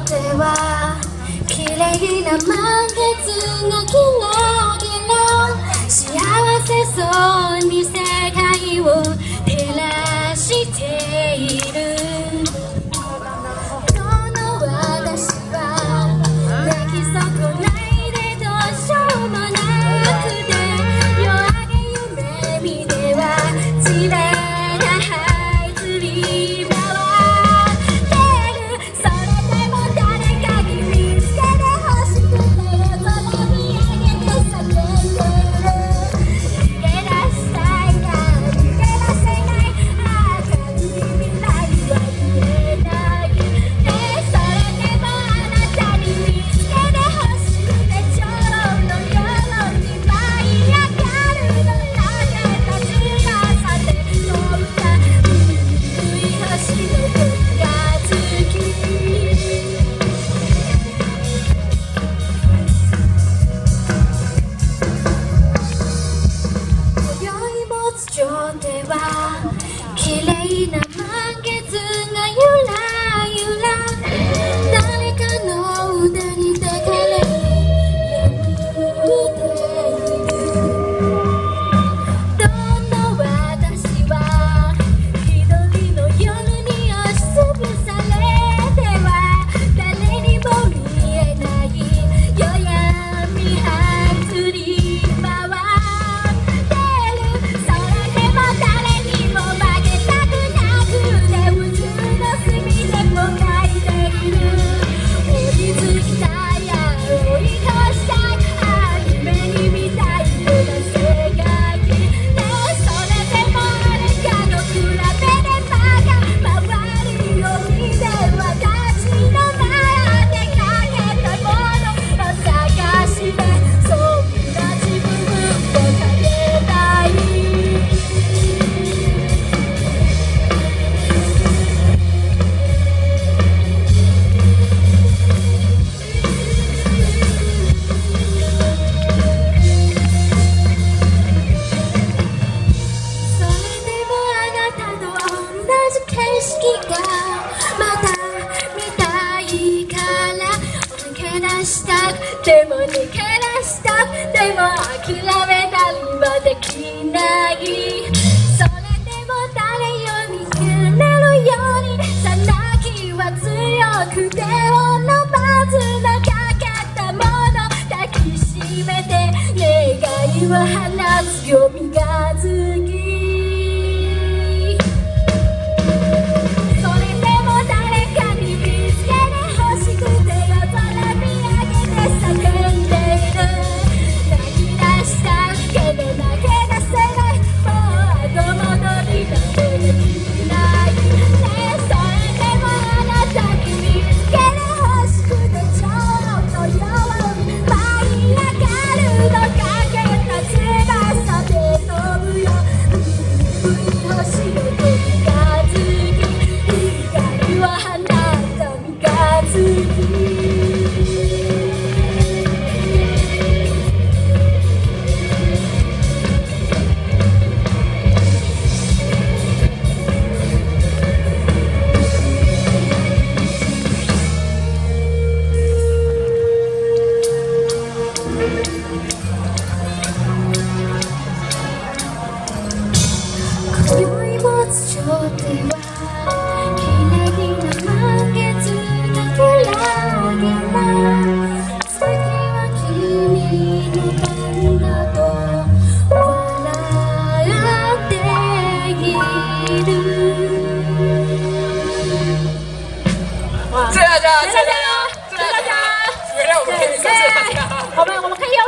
では綺麗な満月がキラキラ幸せそうに世界を照らしているこの私は泣き損ないでどうしようもなくて夜明け夢見ては散らない釣り回ってるそれでも誰かに見つけてほしくて空見上げて叫んでる逃げ出したいが逃げ出せない明るい未来は見えないねそれでもあなたに見つけてほしくて今日の夜に舞い上がるの投げた翼で飛ぶか古い星の夜が好き今宵も地上では綺麗な満月がゆらゆら誰かの腕に抱かれ眠っているどの私は一人の夜に押しつぶされては誰にも見えない夜闇走り回ってるそれでも誰にも負けたくなくて宇宙の隅でもがいている追いつきたいや追い越したい夢に見たいような世界ねそれでもあれかの比べでバカ周りを見て私の前でかけたものを探してそんな自分をかけたいそれでもあなたと同じ景色がまた見たいから抜け出したくても逃げ出したくても諦めたりはできないそれでも誰より揺れるようにさなきは強く手を伸ばずのかけたもの抱きしめて願いを放つよみがづきそれでも誰かに見つけてほしくて夜空見上げて叫んでいる泣き出したけど投げ出せないもう後戻りなんてできないねそれでもあなたに見つけてほしくて今日の夜に舞い上がるのかけた翼で飛ぶよ古い星の夜が好き光を放った三日月今宵も地上では綺麗な満月がキラキラ月は君の番だと笑っている谢谢大家，谢谢大家，谢谢大家，原谅我们可以上次大家。我们可以用